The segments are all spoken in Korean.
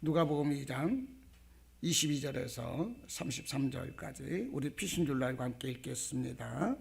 누가복음 2장 22절에서 33절까지 우리 피신 줄로 알고 함께 읽겠습니다.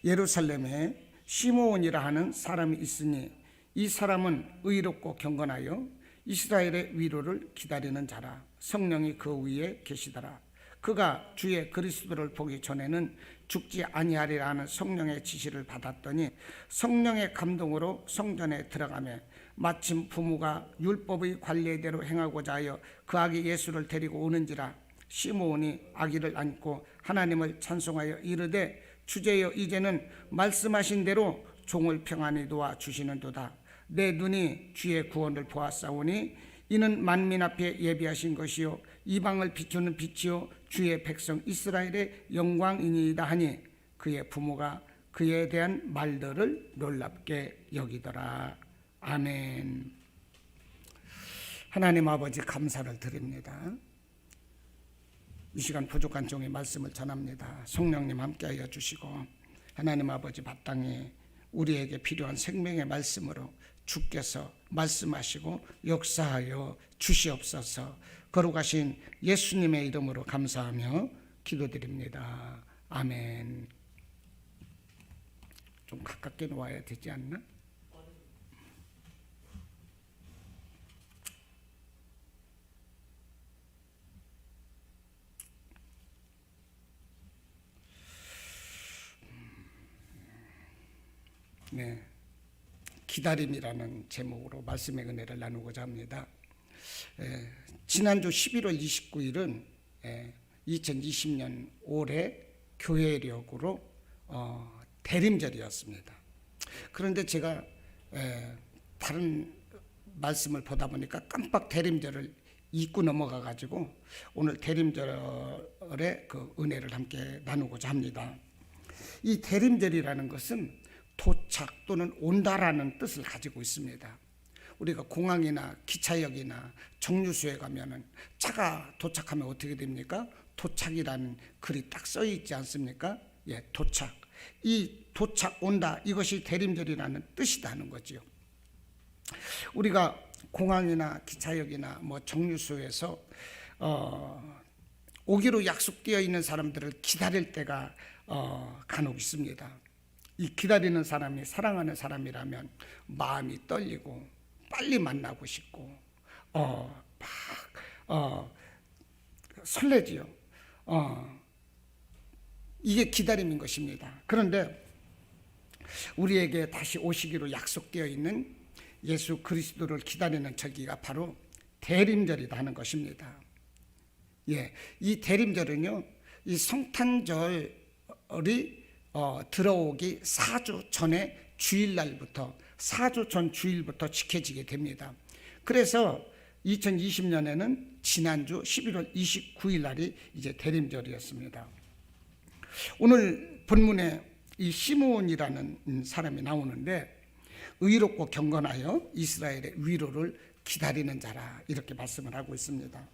예루살렘에 시므온이라 하는 사람이 있으니 이 사람은 의롭고 경건하여 이스라엘의 위로를 기다리는 자라. 성령이 그 위에 계시더라. 그가 주의 그리스도를 보기 전에는 죽지 아니하리라 하는 성령의 지시를 받았더니 성령의 감동으로 성전에 들어가며 마침 부모가 율법의 관례대로 행하고자 하여 그 아기 예수를 데리고 오는지라. 시므온이 아기를 안고 하나님을 찬송하여 이르되 주제여 이제는 말씀하신 대로 종을 평안히 도와 주시는도다. 내 눈이 주의 구원을 보았사오니 이는 만민 앞에 예비하신 것이요 이방을 비추는 빛이요 주의 백성 이스라엘의 영광이니이다 하니 그의 부모가 그에 대한 말들을 놀랍게 여기더라. 아멘. 하나님 아버지 감사를 드립니다. 이 시간 부족한 종의 말씀을 전합니다. 성령님 함께하여 주시고 하나님 아버지 마땅히 우리에게 필요한 생명의 말씀으로 주께서 말씀하시고 역사하여 주시옵소서. 거룩하신 예수님의 이름으로 감사하며 기도드립니다. 아멘. 좀 가깝게 놓아야 되지 않나? 네, 기다림이라는 제목으로 말씀의 은혜를 나누고자 합니다. 지난주 11월 29일은 2020년 올해 교회력으로 대림절이었습니다. 그런데 제가 다른 말씀을 보다 보니까 깜빡 대림절을 잊고 넘어가 가지고 오늘 대림절의 그 은혜를 함께 나누고자 합니다. 이 대림절이라는 것은 도착 또는 온다라는 뜻을 가지고 있습니다. 우리가 공항이나 기차역이나 정류소에 가면은 차가 도착하면 어떻게 됩니까? 도착이라는 글이 딱 써 있지 않습니까? 예, 도착. 이 도착 온다 이것이 대림절이라는 뜻이라는 거지요. 우리가 공항이나 기차역이나 뭐 정류소에서 오기로 약속되어 있는 사람들을 기다릴 때가 간혹 있습니다. 이 기다리는 사람이 사랑하는 사람이라면 마음이 떨리고 빨리 만나고 싶고 설레지요. 이게 기다림인 것입니다. 그런데 우리에게 다시 오시기로 약속되어 있는 예수 그리스도를 기다리는 절기가 바로 대림절이다 하는 것입니다. 예, 이 대림절은요, 이 성탄절이 들어오기 4주 전에 주일날부터 4주 전 주일부터 지켜지게 됩니다. 그래서 2020년에는 지난주 11월 29일 날이 이제 대림절이었습니다. 오늘 본문에 이 시므온이라는 사람이 나오는데 의롭고 경건하여 이스라엘의 위로를 기다리는 자라 이렇게 말씀을 하고 있습니다.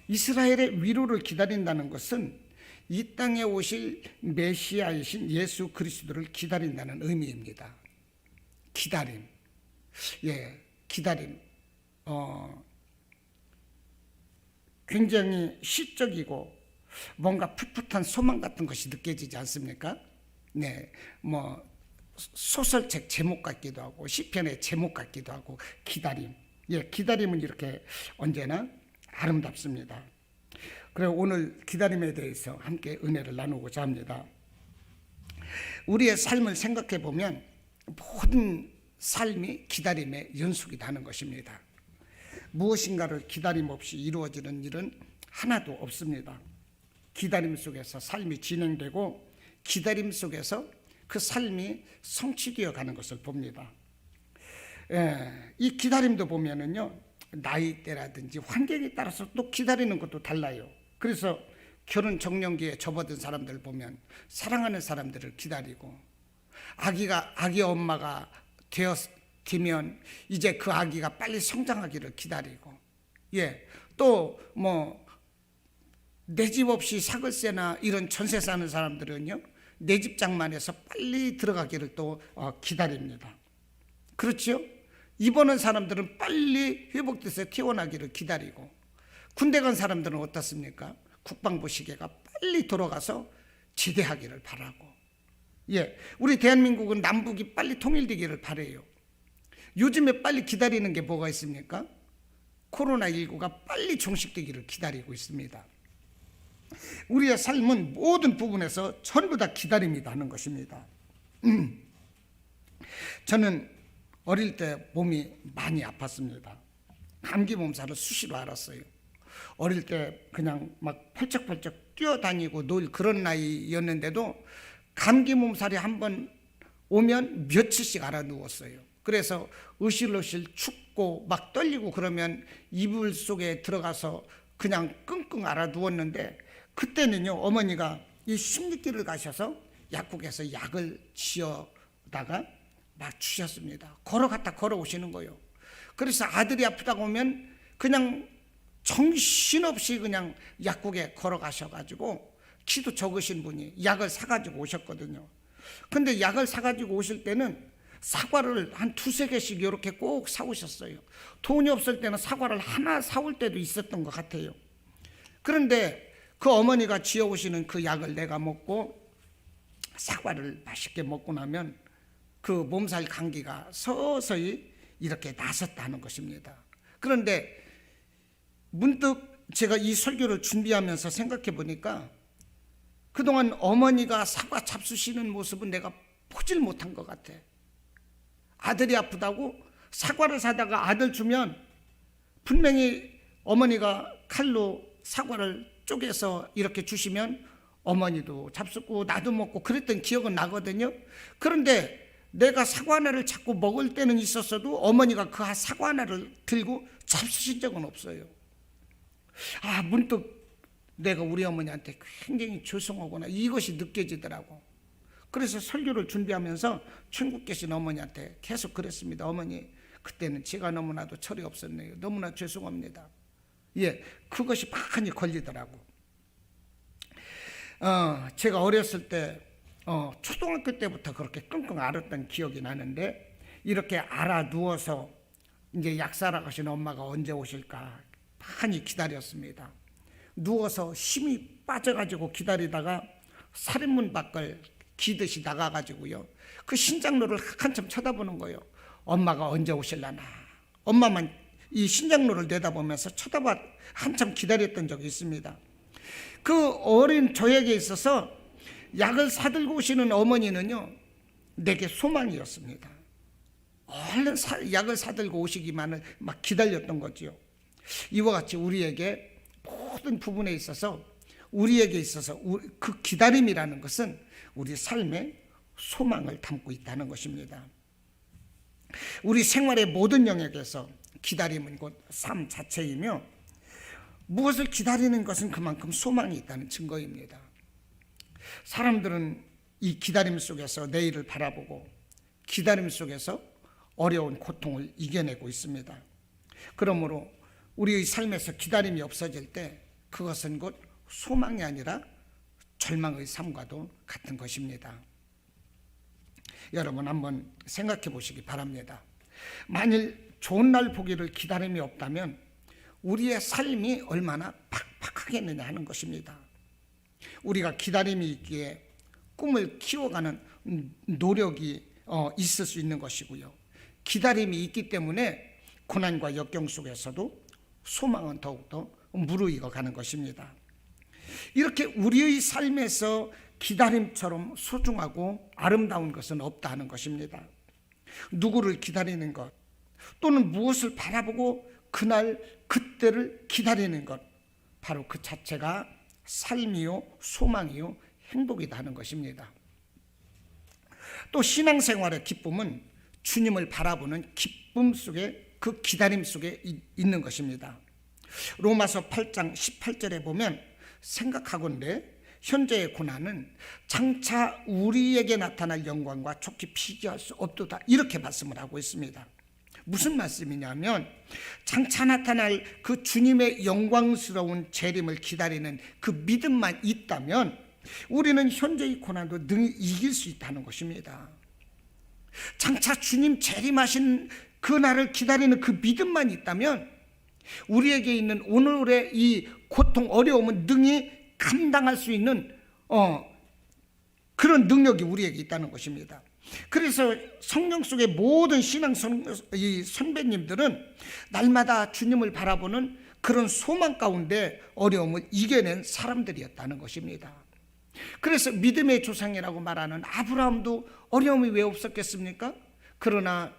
이스라엘의 위로를 기다린다는 것은 이 땅에 오실 메시아이신 예수 그리스도를 기다린다는 의미입니다. 기다림. 예, 기다림. 굉장히 시적이고 뭔가 풋풋한 소망 같은 것이 느껴지지 않습니까? 네, 뭐 소설책 제목 같기도 하고 시편의 제목 같기도 하고 기다림. 예, 기다림은 이렇게 언제나 아름답습니다. 그리고 오늘 기다림에 대해서 함께 은혜를 나누고자 합니다. 우리의 삶을 생각해 보면 모든 삶이 기다림의 연속이다 하는 것입니다. 무엇인가를 기다림 없이 이루어지는 일은 하나도 없습니다. 기다림 속에서 삶이 진행되고 기다림 속에서 그 삶이 성취되어 가는 것을 봅니다. 이 기다림도 보면은요, 나이대라든지 환경에 따라서 또 기다리는 것도 달라요. 그래서 결혼 정년기에 접어든 사람들 보면 사랑하는 사람들을 기다리고 아기 엄마가 되면 이제 그 아기가 빨리 성장하기를 기다리고, 예, 또 뭐 내 집 없이 사글세나 이런 전세 사는 사람들은요, 내 집 장만해서 빨리 들어가기를 또 기다립니다. 그렇죠? 입원한 사람들은 빨리 회복돼서 퇴원하기를 기다리고, 군대 간 사람들은 어떻습니까? 국방부 시계가 빨리 돌아가서 제대하기를 바라고. 우리 대한민국은 남북이 빨리 통일되기를 바라요. 요즘에 빨리 기다리는 게 뭐가 있습니까? 코로나19가 빨리 종식되기를 기다리고 있습니다. 우리의 삶은 모든 부분에서 전부 다 기다림이다 하는 것입니다. 저는 어릴 때 몸이 많이 아팠습니다. 감기 몸살을 수시로 앓았어요. 어릴 때 그냥 막 펄쩍펄쩍 뛰어다니고 놀 그런 나이였는데도 감기 몸살이 한번 오면 며칠씩 앓아 누웠어요. 그래서 으실으실 춥고 막 떨리고 그러면 이불 속에 들어가서 그냥 끙끙 앓아 누웠는데, 그때는요 어머니가 이 심리길을 가셔서 약국에서 약을 지어다가 막 주셨습니다. 걸어갔다 걸어오시는 거예요. 그래서 아들이 아프다고 하면 그냥 정신없이 그냥 약국에 걸어가셔가지고, 키도 적으신 분이 약을 사가지고 오셨거든요. 근데 약을 사가지고 오실 때는 사과를 한 2-3개씩 이렇게 꼭 사오셨어요. 돈이 없을 때는 사과를 하나 사올 때도 있었던 것 같아요. 그런데 그 어머니가 지어오시는 그 약을 내가 먹고 사과를 맛있게 먹고 나면 그 몸살 감기가 서서히 이렇게 나섰다는 것입니다. 그런데 문득 제가 이 설교를 준비하면서 생각해 보니까 그동안 어머니가 사과 잡수시는 모습은 내가 보질 못한 것 같아. 아들이 아프다고 사과를 사다가 아들 주면 분명히 어머니가 칼로 사과를 쪼개서 이렇게 주시면 어머니도 잡수고 나도 먹고 그랬던 기억은 나거든요. 그런데 내가 사과 하나를 자꾸 먹을 때는 있었어도 어머니가 그 사과 하나를 들고 잡수신 적은 없어요. 문득 내가 우리 어머니한테 굉장히 죄송하구나, 이것이 느껴지더라고. 그래서 설교를 준비하면서 천국 계신 어머니한테 계속 그랬습니다. 어머니, 그때는 제가 너무나도 철이 없었네요. 너무나 죄송합니다. 그것이 많이 걸리더라고. 제가 어렸을 때 초등학교 때부터 그렇게 끙끙 앓았던 기억이 나는데, 이렇게 앓아 누워서 이제 약 사러 가신 엄마가 언제 오실까 많이 기다렸습니다. 누워서 힘이 빠져가지고 기다리다가 살인문 밖을 기듯이 나가가지고요, 그 신장로를 한참 쳐다보는 거예요. 엄마가 언제 오실라나. 엄마만 이 신장로를 내다보면서 쳐다봐 한참 기다렸던 적이 있습니다. 그 어린 저에게 있어서 약을 사들고 오시는 어머니는요, 내게 소망이었습니다. 얼른 약을 사들고 오시기만을 막 기다렸던 거지요. 이와 같이 우리에게 모든 부분에 있어서, 우리에게 있어서 그 기다림이라는 것은 우리 삶에 소망을 담고 있다는 것입니다. 우리 생활의 모든 영역에서 기다림은 곧 삶 자체이며, 무엇을 기다리는 것은 그만큼 소망이 있다는 증거입니다. 사람들은 이 기다림 속에서 내일을 바라보고 기다림 속에서 어려운 고통을 이겨내고 있습니다. 그러므로 우리의 삶에서 기다림이 없어질 때 그것은 곧 소망이 아니라 절망의 삶과도 같은 것입니다. 여러분 한번 생각해 보시기 바랍니다. 만일 좋은 날 보기를 기다림이 없다면 우리의 삶이 얼마나 팍팍하겠느냐 하는 것입니다. 우리가 기다림이 있기에 꿈을 키워가는 노력이 있을 수 있는 것이고요. 기다림이 있기 때문에 고난과 역경 속에서도 소망은 더욱더 무르익어 가는 것입니다. 이렇게 우리의 삶에서 기다림처럼 소중하고 아름다운 것은 없다 하는 것입니다. 누구를 기다리는 것, 또는 무엇을 바라보고 그날 그때를 기다리는 것, 바로 그 자체가 삶이요 소망이요 행복이다 하는 것입니다. 또 신앙생활의 기쁨은 주님을 바라보는 기쁨 속에, 그 기다림 속에 있는 것입니다. 로마서 8장 18절에 보면 생각하건대 현재의 고난은 장차 우리에게 나타날 영광과 좋게 비교할 수 없도다, 이렇게 말씀을 하고 있습니다. 무슨 말씀이냐면, 장차 나타날 그 주님의 영광스러운 재림을 기다리는 그 믿음만 있다면 우리는 현재의 고난도 능히 이길 수 있다는 것입니다. 장차 주님 재림하신 그날을 기다리는 그 믿음만 있다면 우리에게 있는 오늘의 이 고통, 어려움은 능히 감당할 수 있는 그런 능력이 우리에게 있다는 것입니다. 그래서 성경 속의 모든 신앙 선배님들은 날마다 주님을 바라보는 그런 소망 가운데 어려움을 이겨낸 사람들이었다는 것입니다. 그래서 믿음의 조상이라고 말하는 아브라함도 어려움이 왜 없었겠습니까? 그러나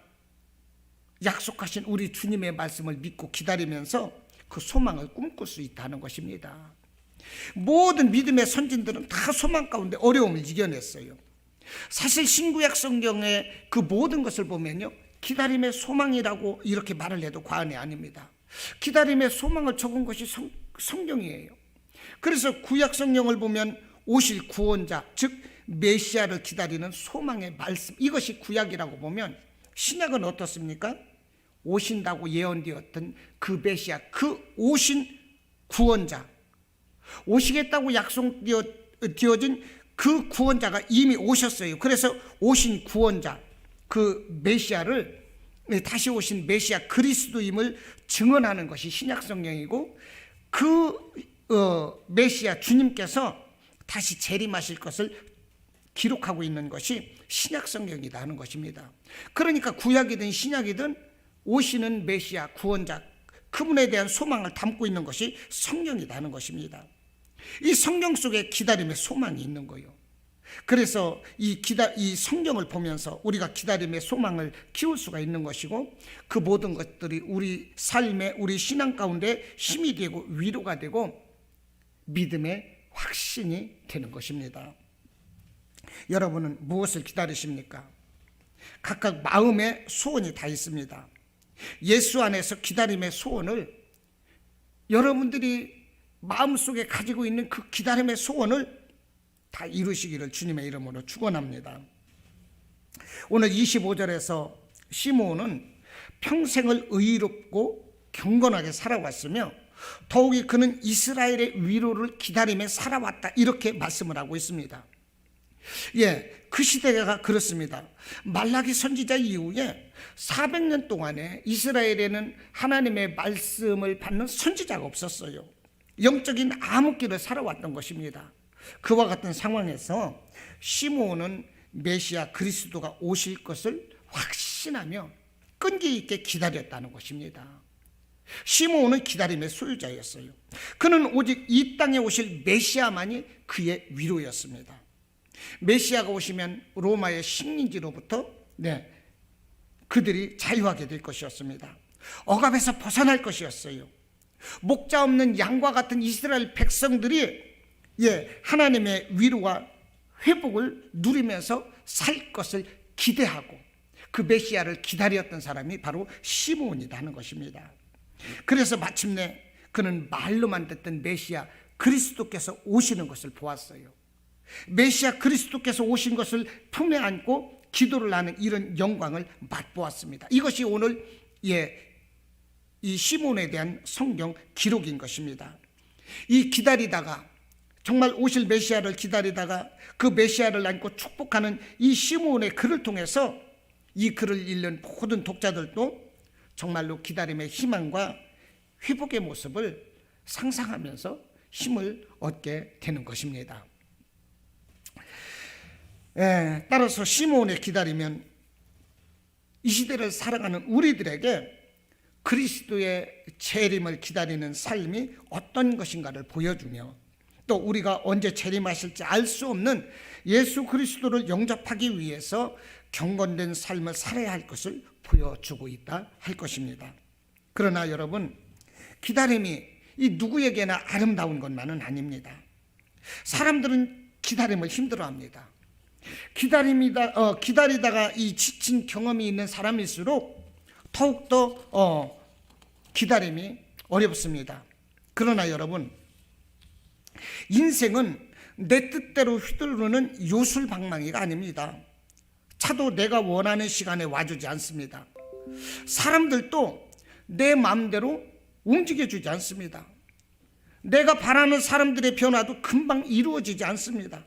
약속하신 우리 주님의 말씀을 믿고 기다리면서 그 소망을 꿈꿀 수 있다는 것입니다. 모든 믿음의 선진들은 다 소망 가운데 어려움을 이겨냈어요. 사실 신구약 성경의 그 모든 것을 보면요, 기다림의 소망이라고 이렇게 말을 해도 과언이 아닙니다. 기다림의 소망을 적은 것이 성경이에요. 그래서 구약 성경을 보면 오실 구원자, 즉 메시아를 기다리는 소망의 말씀, 이것이 구약이라고 보면 신약은 어떻습니까? 오신다고 예언되었던 그 메시아, 그 오신 구원자, 오시겠다고 약속되어진 그 구원자가 이미 오셨어요. 그래서 오신 구원자, 그 메시아를, 다시 오신 메시아 그리스도임을 증언하는 것이 신약 성경이고, 그 메시아 주님께서 다시 재림하실 것을 기록하고 있는 것이 신약 성경이다 하는 것입니다. 그러니까 구약이든 신약이든 오시는 메시아 구원자, 그분에 대한 소망을 담고 있는 것이 성경이다 하는 것입니다. 이 성경 속에 기다림의 소망이 있는 거예요. 그래서 이 성경을 보면서 우리가 기다림의 소망을 키울 수가 있는 것이고, 그 모든 것들이 우리 삶에, 우리 신앙 가운데 힘이 되고 위로가 되고 믿음의 확신이 되는 것입니다. 여러분은 무엇을 기다리십니까? 각각 마음의 소원이 다 있습니다. 예수 안에서 기다림의 소원을, 여러분들이 마음속에 가지고 있는 그 기다림의 소원을 다 이루시기를 주님의 이름으로 축원합니다. 오늘 25절에서 시므온은 평생을 의롭고 경건하게 살아왔으며 더욱이 그는 이스라엘의 위로를 기다리며 살아왔다, 이렇게 말씀을 하고 있습니다. 그 시대가 그렇습니다. 말라기 선지자 이후에 400년 동안에 이스라엘에는 하나님의 말씀을 받는 선지자가 없었어요. 영적인 암흑기를 살아왔던 것입니다. 그와 같은 상황에서 시므온은 메시아 그리스도가 오실 것을 확신하며 끈기 있게 기다렸다는 것입니다. 시므온은 기다림의 소유자였어요. 그는 오직 이 땅에 오실 메시아만이 그의 위로였습니다. 메시아가 오시면 로마의 식민지로부터 그들이 자유하게 될 것이었습니다. 억압에서 벗어날 것이었어요. 목자 없는 양과 같은 이스라엘 백성들이 하나님의 위로와 회복을 누리면서 살 것을 기대하고 그 메시아를 기다렸던 사람이 바로 시므온이라는 것입니다. 그래서 마침내 그는 말로만 듣던 메시아 그리스도께서 오시는 것을 보았어요. 메시아 그리스도께서 오신 것을 품에 안고 기도를 하는 이런 영광을 맛보았습니다. 이것이 오늘 이 시므온에 대한 성경 기록인 것입니다. 이 기다리다가, 정말 오실 메시아를 기다리다가 그 메시아를 안고 축복하는 이 시므온의 글을 통해서 이 글을 읽는 모든 독자들도 정말로 기다림의 희망과 회복의 모습을 상상하면서 힘을 얻게 되는 것입니다. 따라서 시므온의 기다리면 이 시대를 살아가는 우리들에게 그리스도의 재림을 기다리는 삶이 어떤 것인가를 보여주며, 또 우리가 언제 재림하실지 알 수 없는 예수 그리스도를 영접하기 위해서 경건된 삶을 살아야 할 것을 보여주고 있다 할 것입니다. 그러나 여러분, 기다림이 이 누구에게나 아름다운 것만은 아닙니다. 사람들은 기다림을 힘들어합니다. 기다리다가 이 지친 경험이 있는 사람일수록 더욱더 기다림이 어렵습니다. 그러나 여러분, 인생은 내 뜻대로 휘두르는 요술방망이가 아닙니다. 차도 내가 원하는 시간에 와주지 않습니다. 사람들도 내 마음대로 움직여주지 않습니다. 내가 바라는 사람들의 변화도 금방 이루어지지 않습니다.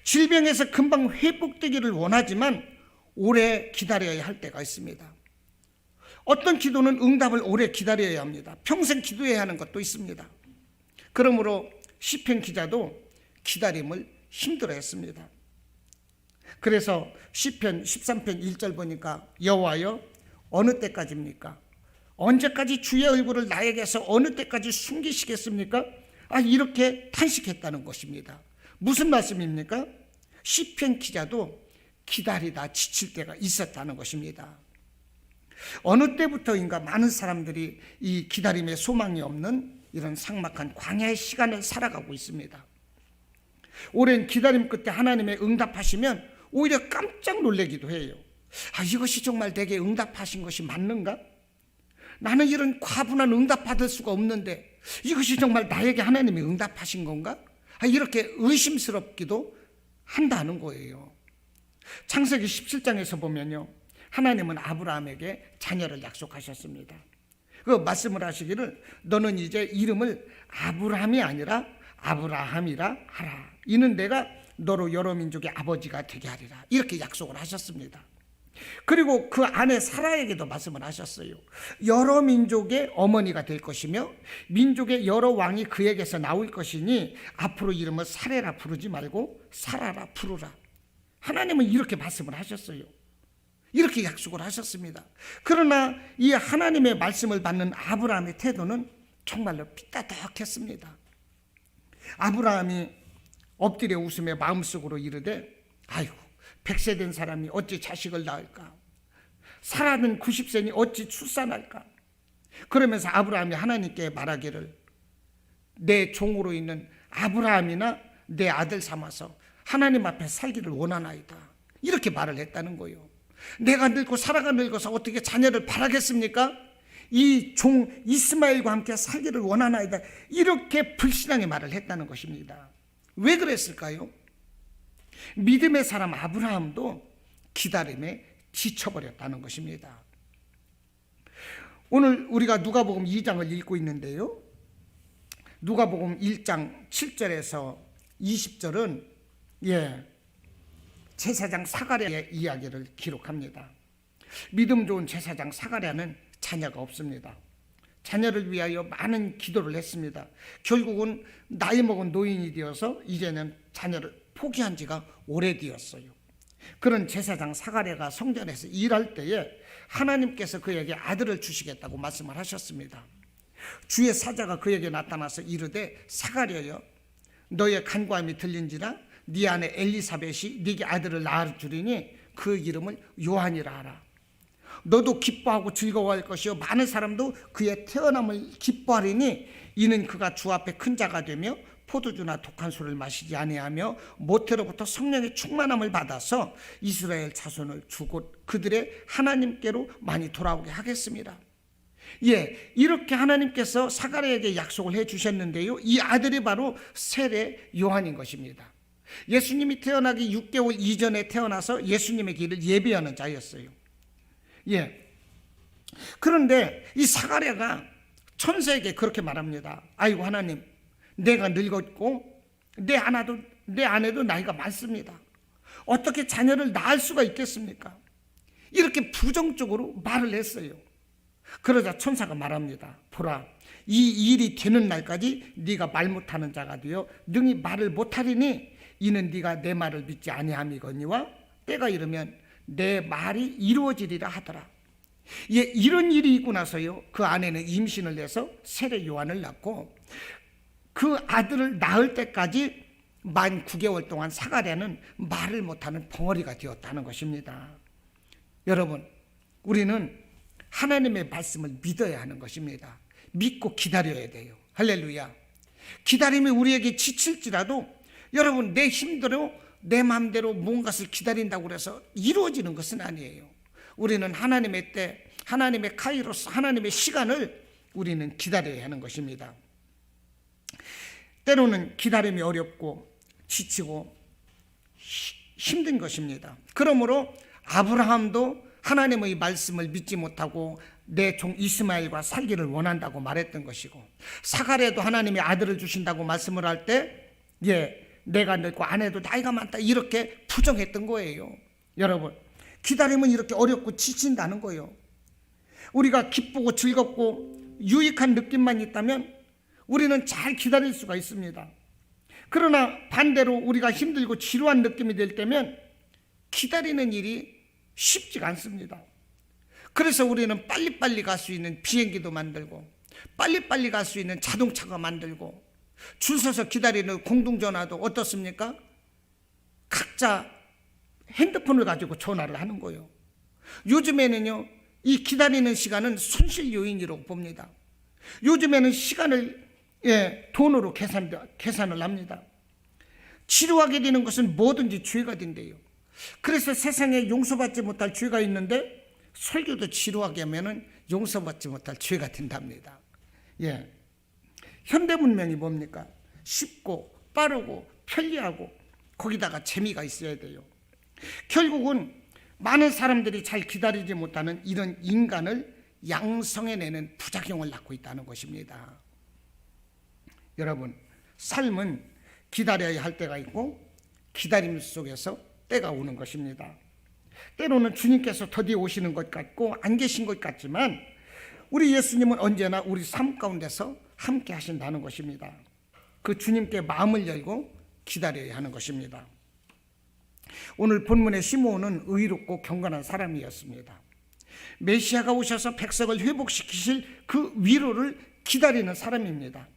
질병에서 금방 회복되기를 원하지만 오래 기다려야 할 때가 있습니다. 어떤 기도는 응답을 오래 기다려야 합니다. 평생 기도해야 하는 것도 있습니다. 그러므로 시편 기자도 기다림을 힘들어했습니다. 그래서 시편 13편 1절 보니까 여호와여 어느 때까지입니까? 언제까지 주의 얼굴을 나에게서 어느 때까지 숨기시겠습니까? 이렇게 탄식했다는 것입니다. 무슨 말씀입니까? 시편 기자도 기다리다 지칠 때가 있었다는 것입니다. 어느 때부터인가 많은 사람들이 이 기다림에 소망이 없는 이런 삭막한 광야의 시간을 살아가고 있습니다. 오랜 기다림 끝에 하나님의 응답하시면 오히려 깜짝 놀라기도 해요. 이것이 정말 내게 응답하신 것이 맞는가? 나는 이런 과분한 응답 받을 수가 없는데 이것이 정말 나에게 하나님이 응답하신 건가? 이렇게 의심스럽기도 한다는 거예요. 창세기 17장에서 보면요, 하나님은 아브라함에게 자녀를 약속하셨습니다. 그 말씀을 하시기를 너는 이제 이름을 아브라함이 아니라 아브라함이라 하라. 이는 내가 너로 여러 민족의 아버지가 되게 하리라. 이렇게 약속을 하셨습니다. 그리고 그 아내 사라에게도 말씀을 하셨어요. 여러 민족의 어머니가 될 것이며 민족의 여러 왕이 그에게서 나올 것이니 앞으로 이름을 사레라 부르지 말고 사라라 부르라. 하나님은 이렇게 말씀을 하셨어요. 이렇게 약속을 하셨습니다. 그러나 이 하나님의 말씀을 받는 아브라함의 태도는 정말로 삐딱했습니다. 아브라함이 엎드려 웃으며 마음속으로 이르되 아이고 100세 된 사람이 어찌 자식을 낳을까? 사라는 90세니 어찌 출산할까? 그러면서 아브라함이 하나님께 말하기를 내 종으로 있는 아브라함이나 내 아들 삼아서 하나님 앞에 살기를 원하나이다. 이렇게 말을 했다는 거예요. 내가 늙고 사라가 늙어서 어떻게 자녀를 바라겠습니까? 이 종 이스마엘과 함께 살기를 원하나이다. 이렇게 불신앙의 말을 했다는 것입니다. 왜 그랬을까요? 믿음의 사람 아브라함도 기다림에 지쳐버렸다는 것입니다. 오늘 우리가 누가복음 2장을 읽고 있는데요, 누가복음 1장 7절에서 20절은 제사장 사가랴의 이야기를 기록합니다. 믿음 좋은 제사장 사가랴는 자녀가 없습니다. 자녀를 위하여 많은 기도를 했습니다. 결국은 나이 먹은 노인이 되어서 이제는 자녀를 포기한 지가 오래되었어요. 그런 제사장 사가랴가 성전에서 일할 때에 하나님께서 그에게 아들을 주시겠다고 말씀을 하셨습니다. 주의 사자가 그에게 나타나서 이르되 사가랴여 너의 간구함이 들린지라 네 아내 엘리사벳이 네게 아들을 낳을 줄이니 그 이름을 요한이라 하라. 너도 기뻐하고 즐거워할 것이요 많은 사람도 그의 태어남을 기뻐하리니 이는 그가 주 앞에 큰 자가 되며 포도주나 독한 술을 마시지 아니하며 모태로부터 성령의 충만함을 받아서 이스라엘 자손을 주고 그들의 하나님께로 많이 돌아오게 하겠습니다. 이렇게 하나님께서 사가랴에게 약속을 해 주셨는데요, 이 아들이 바로 세례 요한인 것입니다. 예수님이 태어나기 6개월 이전에 태어나서 예수님의 길을 예비하는 자였어요. 그런데 이 사가랴가 천사에게 그렇게 말합니다. 아이고 하나님, 내가 늙었고 내 아내도 나이가 많습니다. 어떻게 자녀를 낳을 수가 있겠습니까? 이렇게 부정적으로 말을 했어요. 그러자 천사가 말합니다. 보라, 이 일이 되는 날까지 네가 말 못하는 자가 되어 능히 말을 못하리니 이는 네가 내 말을 믿지 아니함이거니와 때가 이르면 내 말이 이루어지리라 하더라. 이런 일이 있고 나서요, 그 아내는 임신을 해서 세례 요한을 낳고 그 아들을 낳을 때까지 만 9개월 동안 사가랴는 말을 못하는 벙어리가 되었다는 것입니다. 여러분, 우리는 하나님의 말씀을 믿어야 하는 것입니다. 믿고 기다려야 돼요. 할렐루야. 기다림이 우리에게 지칠지라도 여러분, 내 힘대로 내 마음대로 무엇을 기다린다고 해서 이루어지는 것은 아니에요. 우리는 하나님의 때, 하나님의 카이로스, 하나님의 시간을 우리는 기다려야 하는 것입니다. 때로는 기다림이 어렵고 지치고 힘든 것입니다. 그러므로 아브라함도 하나님의 말씀을 믿지 못하고 내 종 이스마엘과 살기를 원한다고 말했던 것이고, 사가랴도 하나님의 아들을 주신다고 말씀을 할 때 내가 늙고 아내도 나이가 많다 이렇게 부정했던 거예요. 여러분, 기다림은 이렇게 어렵고 지친다는 거예요. 우리가 기쁘고 즐겁고 유익한 느낌만 있다면 우리는 잘 기다릴 수가 있습니다. 그러나 반대로 우리가 힘들고 지루한 느낌이 들 때면 기다리는 일이 쉽지가 않습니다. 그래서 우리는 빨리빨리 갈 수 있는 비행기도 만들고 빨리빨리 갈 수 있는 자동차가 만들고 줄 서서 기다리는 공중전화도 어떻습니까? 각자 핸드폰을 가지고 전화를 하는 거예요. 요즘에는요, 이 기다리는 시간은 손실 요인이라고 봅니다. 요즘에는 시간을 돈으로 계산을 합니다. 치료하게 되는 것은 뭐든지 죄가 된대요. 그래서 세상에 용서받지 못할 죄가 있는데 설교도 치료하게 하면은 용서받지 못할 죄가 된답니다. 현대 문명이 뭡니까? 쉽고 빠르고 편리하고 거기다가 재미가 있어야 돼요. 결국은 많은 사람들이 잘 기다리지 못하는 이런 인간을 양성해내는 부작용을 낳고 있다는 것입니다. 여러분, 삶은 기다려야 할 때가 있고 기다림 속에서 때가 오는 것입니다. 때로는 주님께서 더디 오시는 것 같고 안 계신 것 같지만 우리 예수님은 언제나 우리 삶 가운데서 함께 하신다는 것입니다. 그 주님께 마음을 열고 기다려야 하는 것입니다. 오늘 본문의 시므온은 의롭고 경건한 사람이었습니다. 메시아가 오셔서 백성을 회복시키실 그 위로를 기다리는 사람입니다.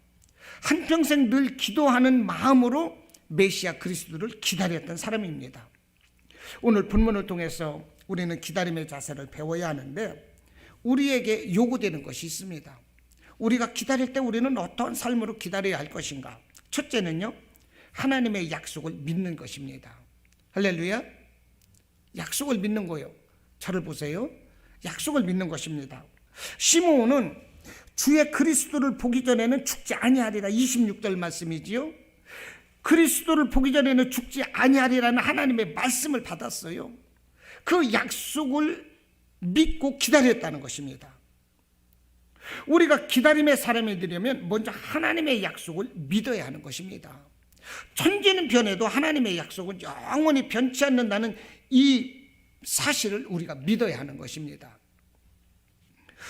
한평생 늘 기도하는 마음으로 메시아 그리스도를 기다렸던 사람입니다. 오늘 본문을 통해서 우리는 기다림의 자세를 배워야 하는데 우리에게 요구되는 것이 있습니다. 우리가 기다릴 때 우리는 어떤 삶으로 기다려야 할 것인가? 첫째는요, 하나님의 약속을 믿는 것입니다. 할렐루야. 약속을 믿는 거예요. 저를 보세요. 약속을 믿는 것입니다. 시므온은 주의 그리스도를 보기 전에는 죽지 아니하리라 26절 말씀이지요. 그리스도를 보기 전에는 죽지 아니하리라는 하나님의 말씀을 받았어요. 그 약속을 믿고 기다렸다는 것입니다. 우리가 기다림의 사람이 되려면 먼저 하나님의 약속을 믿어야 하는 것입니다. 천지는 변해도 하나님의 약속은 영원히 변치 않는다는 이 사실을 우리가 믿어야 하는 것입니다.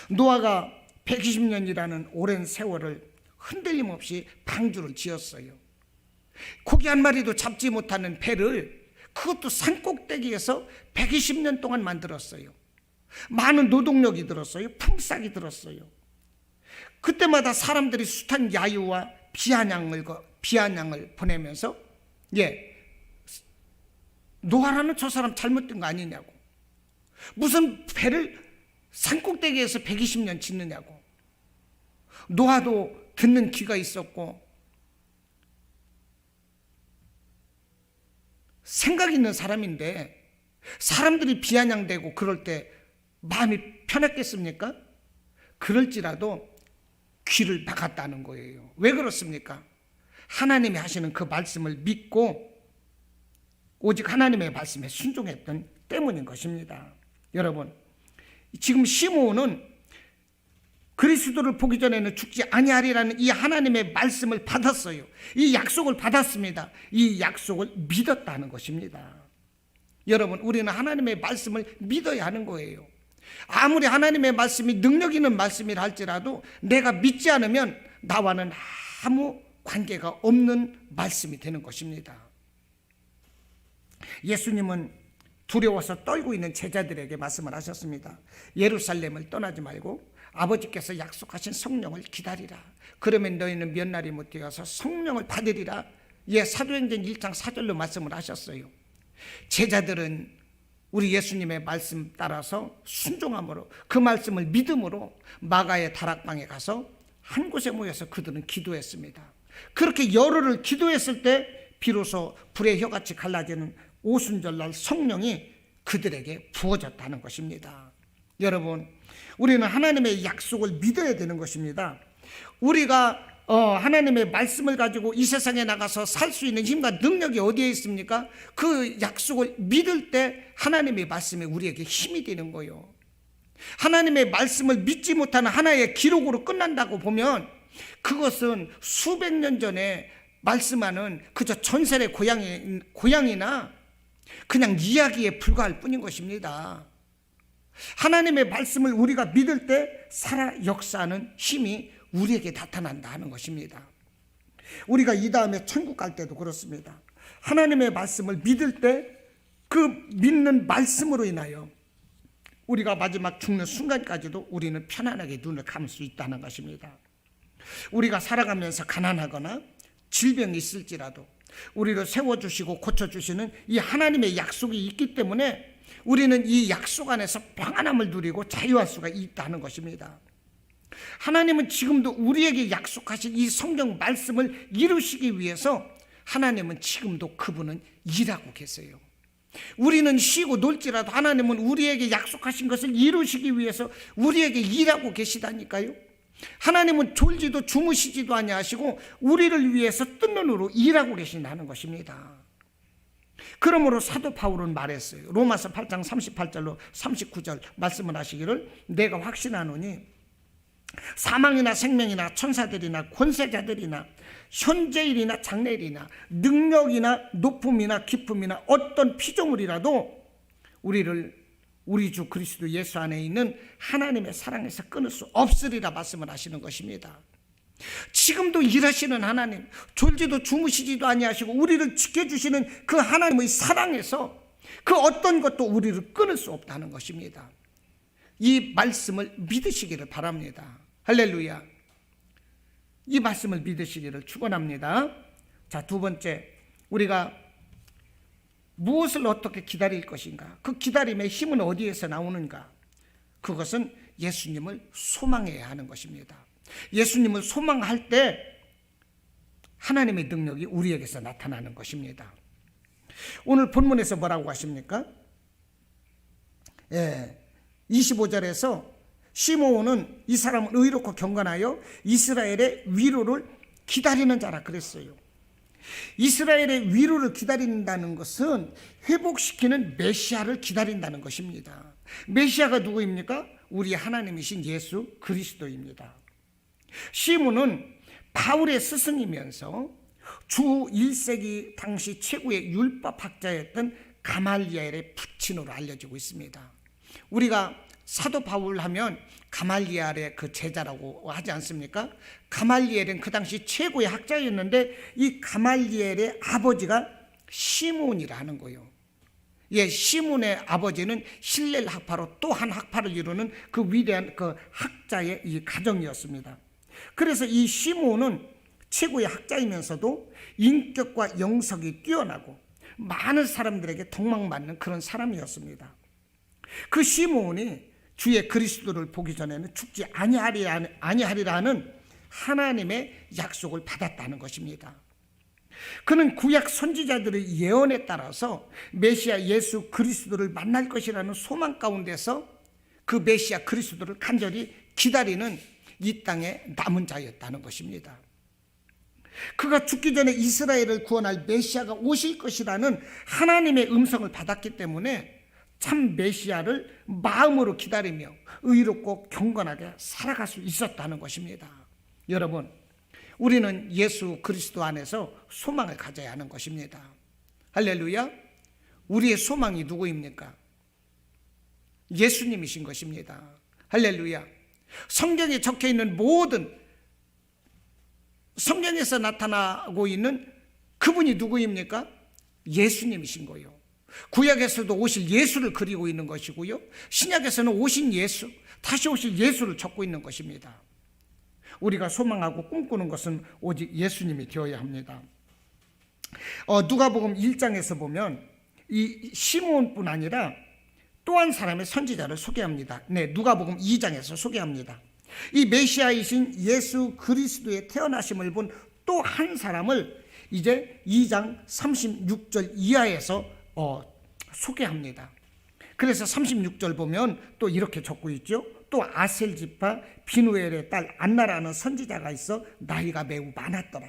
노아가 120년이라는 오랜 세월을 흔들림 없이 방주를 지었어요. 고기 한 마리도 잡지 못하는 배를 그것도 산꼭대기에서 120년 동안 만들었어요. 많은 노동력이 들었어요. 품삯이 들었어요. 그때마다 사람들이 숱한 야유와 비아냥을 보내면서 노아라는 저 사람 잘못된 거 아니냐고, 무슨 배를 산꼭대기에서 120년 짓느냐고. 노아도 듣는 귀가 있었고 생각 있는 사람인데 사람들이 비아냥대고 그럴 때 마음이 편했겠습니까? 그럴지라도 귀를 막았다는 거예요. 왜 그렇습니까? 하나님이 하시는 그 말씀을 믿고 오직 하나님의 말씀에 순종했던 때문인 것입니다. 여러분, 지금 시므온은 그리스도를 보기 전에는 죽지 아니하리라는 이 하나님의 말씀을 받았어요. 이 약속을 받았습니다. 이 약속을 믿었다는 것입니다. 여러분, 우리는 하나님의 말씀을 믿어야 하는 거예요. 아무리 하나님의 말씀이 능력 있는 말씀이라 할지라도 내가 믿지 않으면 나와는 아무 관계가 없는 말씀이 되는 것입니다. 예수님은 두려워서 떨고 있는 제자들에게 말씀을 하셨습니다. 예루살렘을 떠나지 말고 아버지께서 약속하신 성령을 기다리라. 그러면 너희는 몇 날이 못 되어서 성령을 받으리라. 사도행전 1장 4절로 말씀을 하셨어요. 제자들은 우리 예수님의 말씀 따라서 순종함으로, 그 말씀을 믿음으로 마가의 다락방에 가서 한 곳에 모여서 그들은 기도했습니다. 그렇게 열흘을 기도했을 때 비로소 불의 혀같이 갈라지는 오순절날 성령이 그들에게 부어졌다는 것입니다. 여러분, 우리는 하나님의 약속을 믿어야 되는 것입니다. 우리가 하나님의 말씀을 가지고 이 세상에 나가서 살 수 있는 힘과 능력이 어디에 있습니까? 그 약속을 믿을 때 하나님의 말씀이 우리에게 힘이 되는 거예요. 하나님의 말씀을 믿지 못하는 하나의 기록으로 끝난다고 보면 그것은 수백 년 전에 말씀하는 그저 전설의 고향이나 그냥 이야기에 불과할 뿐인 것입니다. 하나님의 말씀을 우리가 믿을 때 살아 역사하는 힘이 우리에게 나타난다 하는 것입니다. 우리가 이 다음에 천국 갈 때도 그렇습니다. 하나님의 말씀을 믿을 때 그 믿는 말씀으로 인하여 우리가 마지막 죽는 순간까지도 우리는 편안하게 눈을 감을 수 있다는 것입니다. 우리가 살아가면서 가난하거나 질병이 있을지라도 우리를 세워주시고 고쳐주시는 이 하나님의 약속이 있기 때문에 우리는 이 약속 안에서 평안함을 누리고 자유할 수가 있다는 것입니다. 하나님은 지금도 우리에게 약속하신 이 성경 말씀을 이루시기 위해서 하나님은 지금도 그분은 일하고 계세요. 우리는 쉬고 놀지라도 하나님은 우리에게 약속하신 것을 이루시기 위해서 우리에게 일하고 계시다니까요. 하나님은 졸지도 주무시지도 아니하시고 우리를 위해서 뜬 눈으로 일하고 계신다는 것입니다. 그러므로 사도 바울은 말했어요. 로마서 8장 38절로 39절 말씀을 하시기를 내가 확신하노니 사망이나 생명이나 천사들이나 권세자들이나 현재일이나 장래일이나 능력이나 높음이나 깊음이나 어떤 피조물이라도 우리를 우리 주 그리스도 예수 안에 있는 하나님의 사랑에서 끊을 수 없으리라 말씀을 하시는 것입니다. 지금도 일하시는 하나님, 졸지도 주무시지도 아니하시고 우리를 지켜주시는 그 하나님의 사랑에서 그 어떤 것도 우리를 끊을 수 없다는 것입니다. 이 말씀을 믿으시기를 바랍니다. 할렐루야. 이 말씀을 믿으시기를 축원합니다. 자, 두 번째, 우리가 무엇을 어떻게 기다릴 것인가? 그 기다림의 힘은 어디에서 나오는가? 그것은 예수님을 소망해야 하는 것입니다. 예수님을 소망할 때 하나님의 능력이 우리에게서 나타나는 것입니다. 오늘 본문에서 뭐라고 하십니까? 25절에서 시므온은 이 사람은 의롭고 경건하여 이스라엘의 위로를 기다리는 자라 그랬어요. 이스라엘의 위로를 기다린다는 것은 회복시키는 메시아를 기다린다는 것입니다. 메시아가 누구입니까? 우리 하나님이신 예수 그리스도입니다. 시므온은 바울의 스승이면서 주 1세기 당시 최고의 율법학자였던 가말리엘의 부친으로 알려지고 있습니다. 우리가 사도 바울 하면 가말리엘의 그 제자라고 하지 않습니까? 가말리엘은 그 당시 최고의 학자였는데 이 가말리엘의 아버지가 시므온이라 하는 거예요. 시므온의 아버지는 힐렐 학파로 또 한 학파를 이루는 그 위대한 그 학자의 이 가정이었습니다. 그래서 이 시므온은 최고의 학자이면서도 인격과 영성이 뛰어나고 많은 사람들에게 덕망받는 그런 사람이었습니다. 그 시므온이 주의 그리스도를 보기 전에는 죽지 아니하리라는 하나님의 약속을 받았다는 것입니다. 그는 구약 선지자들의 예언에 따라서 메시아 예수 그리스도를 만날 것이라는 소망 가운데서 그 메시아 그리스도를 간절히 기다리는 이 땅의 남은 자였다는 것입니다. 그가 죽기 전에 이스라엘을 구원할 메시아가 오실 것이라는 하나님의 음성을 받았기 때문에 참 메시아를 마음으로 기다리며 의롭고 경건하게 살아갈 수 있었다는 것입니다. 여러분, 우리는 예수 그리스도 안에서 소망을 가져야 하는 것입니다. 할렐루야. 우리의 소망이 누구입니까? 예수님이신 것입니다. 할렐루야. 성경에 적혀 있는 모든 성경에서 나타나고 있는 그분이 누구입니까? 예수님이신 거예요. 구약에서도 오실 예수를 그리고 있는 것이고요, 신약에서는 오신 예수, 다시 오실 예수를 적고 있는 것입니다. 우리가 소망하고 꿈꾸는 것은 오직 예수님이 되어야 합니다. 누가복음 1장에서 보면 이 시므온뿐 아니라 또 한 사람의 선지자를 소개합니다. 누가복음 2장에서 소개합니다. 이 메시아이신 예수 그리스도의 태어나심을 본 또 한 사람을 이제 2장 36절 이하에서 소개합니다. 그래서 36절 보면 또 이렇게 적고 있죠. 또 아셀 지파 비누엘의 딸 안나라는 선지자가 있어 나이가 매우 많았더라.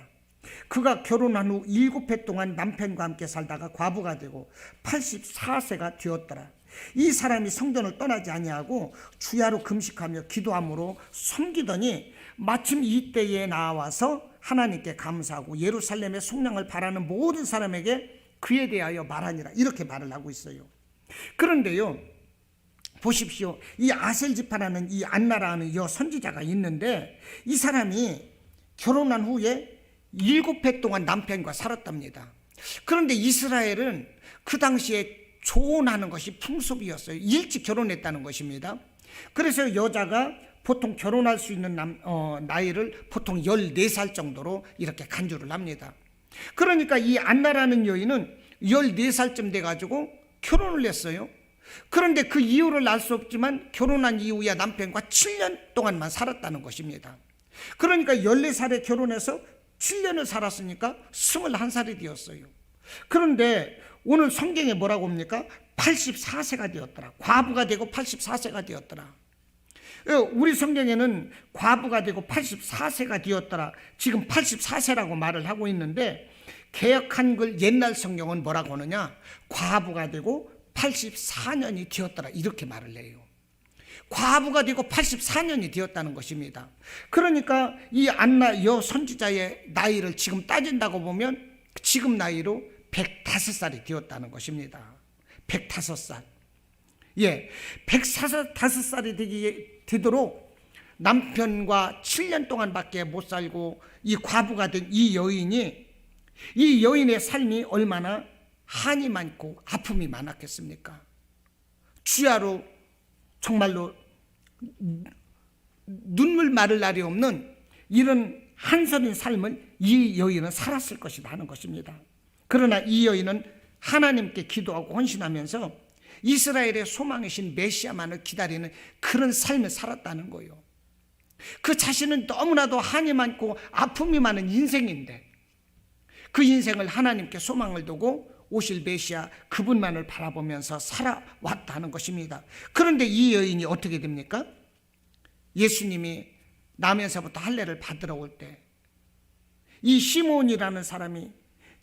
그가 결혼한 후 7해 동안 남편과 함께 살다가 과부가 되고 84세가 되었더라. 이 사람이 성전을 떠나지 아니하고 주야로 금식하며 기도함으로 섬기더니 마침 이때에 나와서 하나님께 감사하고 예루살렘의 속량을 바라는 모든 사람에게 그에 대하여 말하니라. 이렇게 말을 하고 있어요. 그런데요, 보십시오. 이 아셀지파라는 이 안나라는 이 선지자가 있는데 이 사람이 결혼한 후에 7해 동안 남편과 살았답니다. 그런데 이스라엘은 그 당시에 조혼하는 것이 풍습이었어요. 일찍 결혼했다는 것입니다. 그래서 여자가 보통 결혼할 수 있는 나이를 보통 14살 정도로 이렇게 간주를 합니다. 그러니까 이 안나라는 여인은 14살쯤 돼가지고 결혼을 했어요. 그런데 그 이유를 알 수 없지만 결혼한 이후에 남편과 7년 동안만 살았다는 것입니다. 그러니까 14살에 결혼해서 7년을 살았으니까 21살이 되었어요. 그런데 오늘 성경에 뭐라고 합니까? 84세가 되었더라. 과부가 되고 84세가 되었더라. 우리 성경에는 과부가 되고 84세가 되었더라. 지금 84세라고 말을 하고 있는데 개역 한글 옛날 성경은 뭐라고 하느냐? 과부가 되고 84년이 되었더라. 이렇게 말을 해요. 과부가 되고 84년이 되었다는 것입니다. 그러니까 이 안나 여 선지자의 나이를 지금 따진다고 보면 지금 나이로 105살이 되었다는 것입니다. 105살. 예, 105살이 되도록 남편과 7년 동안밖에 못 살고 이 과부가 된 이 여인의 삶이 얼마나 한이 많고 아픔이 많았겠습니까? 주야로 정말로 눈물 마를 날이 없는 이런 한선인 삶을 이 여인은 살았을 것이다 하는 것입니다. 그러나 이 여인은 하나님께 기도하고 헌신하면서 이스라엘의 소망이신 메시아만을 기다리는 그런 삶을 살았다는 거예요. 그 자신은 너무나도 한이 많고 아픔이 많은 인생인데 그 인생을 하나님께 소망을 두고 오실 메시아 그분만을 바라보면서 살아왔다는 것입니다. 그런데 이 여인이 어떻게 됩니까? 예수님이 나면서부터 할례를 받으러 올 때 이 시몬이라는 사람이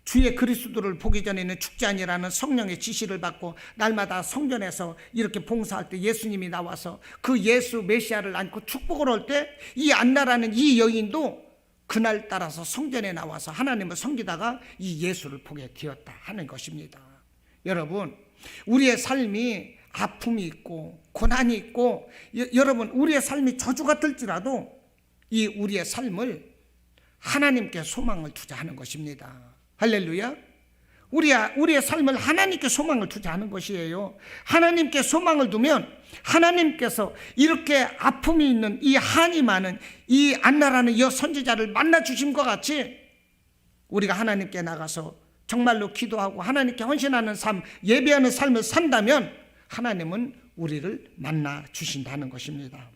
주의 그리스도를 보기 전에는 죽지 아니라는 성령의 지시를 받고 날마다 성전에서 이렇게 봉사할 때 예수님이 나와서 그 예수 메시아를 안고 축복을 할 때 이 안나라는 이 여인도 그날 따라서 성전에 나와서 하나님을 섬기다가 이 예수를 보게 되었다 하는 것입니다. 여러분, 우리의 삶이 아픔이 있고 고난이 있고 여러분 우리의 삶이 저주가 들지라도 이 우리의 삶을 하나님께 소망을 두자 하는 것입니다. 할렐루야. 우리의 삶을 하나님께 소망을 두자 하는 것이에요. 하나님께 소망을 두면 하나님께서 이렇게 아픔이 있는 이 한이 많은 이 안나라는 여 선지자를 만나 주신 것 같이 우리가 하나님께 나가서 정말로 기도하고 하나님께 헌신하는 삶, 예배하는 삶을 산다면 하나님은 우리를 만나 주신다는 것입니다.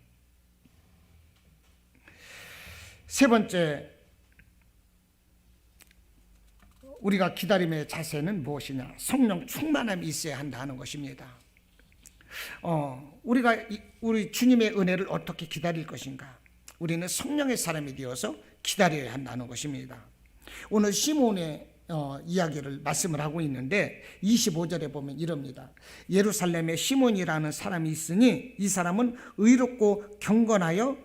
세 번째, 우리가 기다림의 자세는 무엇이냐? 성령 충만함이 있어야 한다는 것입니다. 우리가 우리 주님의 은혜를 어떻게 기다릴 것인가? 우리는 성령의 사람이 되어서 기다려야 한다는 것입니다. 오늘 시몬의 이야기를 말씀을 하고 있는데 25절에 보면 이럽니다. 예루살렘에 시몬이라는 사람이 있으니 이 사람은 의롭고 경건하여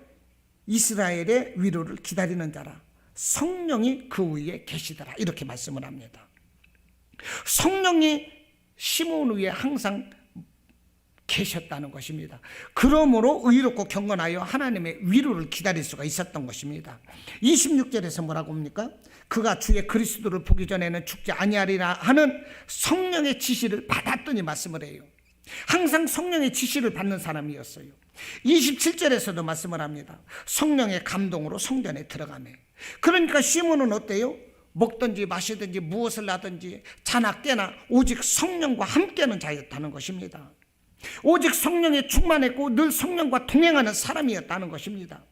이스라엘의 위로를 기다리는 자라. 성령이 그 위에 계시더라. 이렇게 말씀을 합니다. 성령이 시몬 위에 항상 계셨다는 것입니다. 그러므로 의롭고 경건하여 하나님의 위로를 기다릴 수가 있었던 것입니다. 26절에서 뭐라고 합니까? 그가 주의 그리스도를 보기 전에는 죽지 아니하리라 하는 성령의 지시를 받았더니 말씀을 해요. 항상 성령의 지시를 받는 사람이었어요. 27절에서도 말씀을 합니다. 성령의 감동으로 성전에 들어가네. 그러니까 시몬은 어때요? 먹든지 마시든지 무엇을 하든지 자나 깨나 오직 성령과 함께하는 자였다는 것입니다. 오직 성령에 충만했고 늘 성령과 동행하는 사람이었다는 것입니다.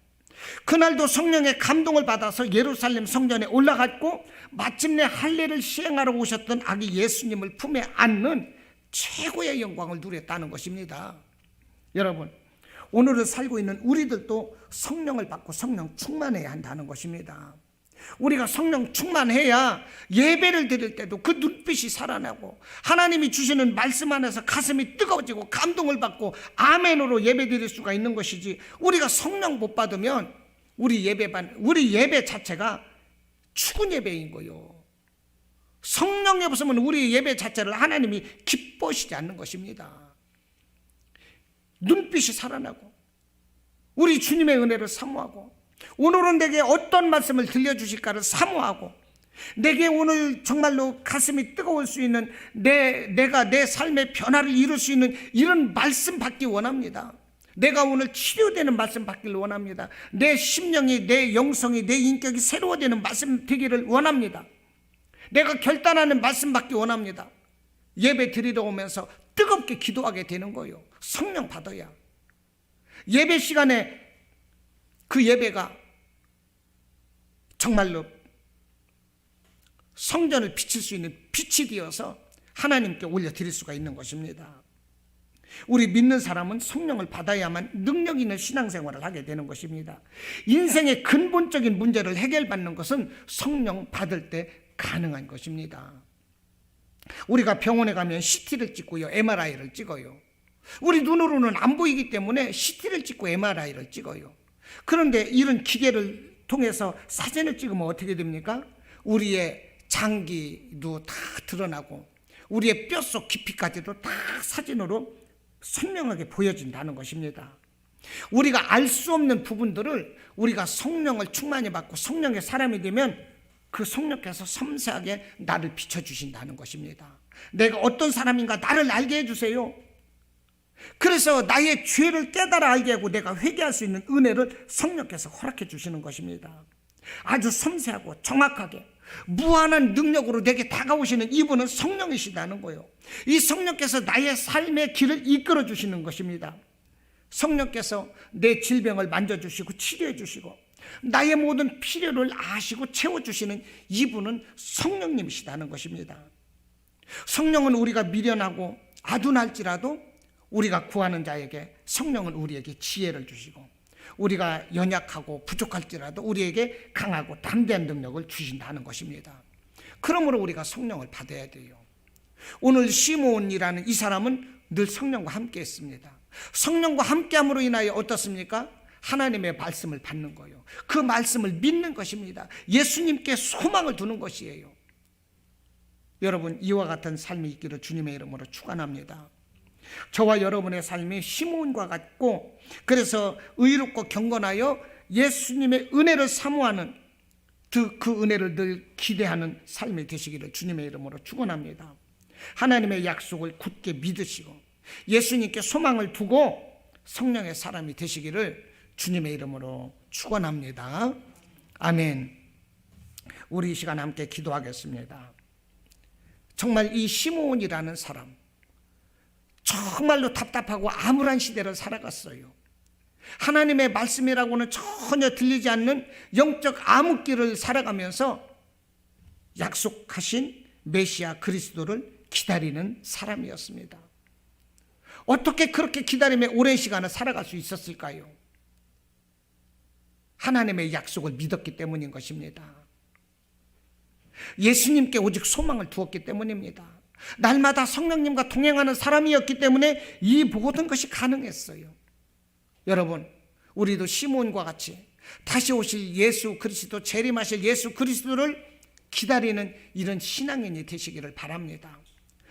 그날도 성령의 감동을 받아서 예루살렘 성전에 올라갔고 마침내 할례를 시행하러 오셨던 아기 예수님을 품에 안는 최고의 영광을 누렸다는 것입니다. 여러분, 오늘을 살고 있는 우리들도 성령을 받고 성령 충만해야 한다는 것입니다. 우리가 성령 충만해야 예배를 드릴 때도 그 눈빛이 살아나고 하나님이 주시는 말씀 안에서 가슴이 뜨거워지고 감동을 받고 아멘으로 예배 드릴 수가 있는 것이지, 우리가 성령 못 받으면 우리 예배 자체가 죽은 예배인 거요. 성령이 없으면 우리 예배 자체를 하나님이 기뻐하시지 않는 것입니다. 눈빛이 살아나고 우리 주님의 은혜를 사모하고 오늘은 내게 어떤 말씀을 들려주실까를 사모하고 내게 오늘 정말로 가슴이 뜨거울 수 있는 내가 내 삶의 변화를 이룰 수 있는 이런 말씀 받기 원합니다. 내가 오늘 치료되는 말씀 받기를 원합니다. 내 심령이, 내 영성이, 내 인격이 새로워지는 말씀 되기를 원합니다. 내가 결단하는 말씀 받기 원합니다. 예배 드리러 오면서 뜨겁게 기도하게 되는 거예요. 성령 받아야. 예배 시간에 그 예배가 정말로 성전을 비칠 수 있는 빛이 되어서 하나님께 올려드릴 수가 있는 것입니다. 우리 믿는 사람은 성령을 받아야만 능력 있는 신앙생활을 하게 되는 것입니다. 인생의 근본적인 문제를 해결받는 것은 성령 받을 때 가능한 것입니다. 우리가 병원에 가면 CT를 찍고요, MRI를 찍어요. 우리 눈으로는 안 보이기 때문에 CT를 찍고 MRI를 찍어요. 그런데 이런 기계를 통해서 사진을 찍으면 어떻게 됩니까? 우리의 장기도 다 드러나고 우리의 뼛속 깊이까지도 다 사진으로 선명하게 보여진다는 것입니다. 우리가 알 수 없는 부분들을 우리가 성령을 충만히 받고 성령의 사람이 되면 그 성령께서 섬세하게 나를 비춰주신다는 것입니다. 내가 어떤 사람인가 나를 알게 해주세요. 그래서 나의 죄를 깨달아 알게 하고 내가 회개할 수 있는 은혜를 성령께서 허락해 주시는 것입니다. 아주 섬세하고 정확하게 무한한 능력으로 내게 다가오시는 이분은 성령이시다는 거예요. 이 성령께서 나의 삶의 길을 이끌어 주시는 것입니다. 성령께서 내 질병을 만져주시고 치료해 주시고 나의 모든 필요를 아시고 채워주시는 이분은 성령님이시다는 것입니다. 성령은 우리가 미련하고 아둔할지라도 우리가 구하는 자에게 성령은 우리에게 지혜를 주시고 우리가 연약하고 부족할지라도 우리에게 강하고 담대한 능력을 주신다는 것입니다. 그러므로 우리가 성령을 받아야 돼요. 오늘 시므온이라는 이 사람은 늘 성령과 함께 했습니다. 성령과 함께함으로 인하여 어떻습니까? 하나님의 말씀을 받는 거예요. 그 말씀을 믿는 것입니다. 예수님께 소망을 두는 것이에요. 여러분, 이와 같은 삶이 있기를 주님의 이름으로 축원합니다. 저와 여러분의 삶이 시므온과 같고 그래서 의롭고 경건하여 예수님의 은혜를 사모하는 그 은혜를 늘 기대하는 삶이 되시기를 주님의 이름으로 축원합니다. 하나님의 약속을 굳게 믿으시고 예수님께 소망을 두고 성령의 사람이 되시기를 주님의 이름으로 축원합니다. 아멘. 우리 이 시간 함께 기도하겠습니다. 정말 이 시므온이라는 사람 정말로 답답하고 암울한 시대를 살아갔어요. 하나님의 말씀이라고는 전혀 들리지 않는 영적 암흑기를 살아가면서 약속하신 메시아 그리스도를 기다리는 사람이었습니다. 어떻게 그렇게 기다림에 오랜 시간을 살아갈 수 있었을까요? 하나님의 약속을 믿었기 때문인 것입니다. 예수님께 오직 소망을 두었기 때문입니다. 날마다 성령님과 동행하는 사람이었기 때문에 이 모든 것이 가능했어요. 여러분, 우리도 시므온과 같이 다시 오실 예수 그리스도, 재림하실 예수 그리스도를 기다리는 이런 신앙인이 되시기를 바랍니다.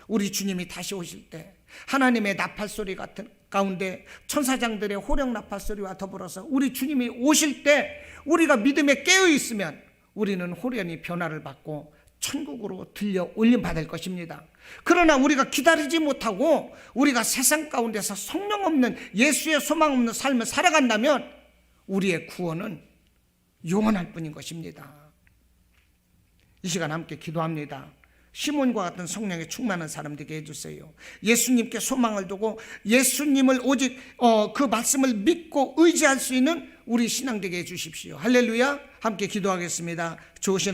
우리 주님이 다시 오실 때 하나님의 나팔소리 같은 가운데 천사장들의 호령 나팔소리와 더불어서 우리 주님이 오실 때 우리가 믿음에 깨어 있으면 우리는 호련히 변화를 받고 천국으로 들려 올림받을 것입니다. 그러나 우리가 기다리지 못하고 우리가 세상 가운데서 성령 없는 예수의 소망 없는 삶을 살아간다면 우리의 구원은 영원할 뿐인 것입니다. 이 시간 함께 기도합니다. 시몬과 같은 성령에 충만한 사람 되게 해주세요. 예수님께 소망을 두고 예수님을 오직 그 말씀을 믿고 의지할 수 있는 우리 신앙 되게 해주십시오. 할렐루야. 함께 기도하겠습니다. 좋으신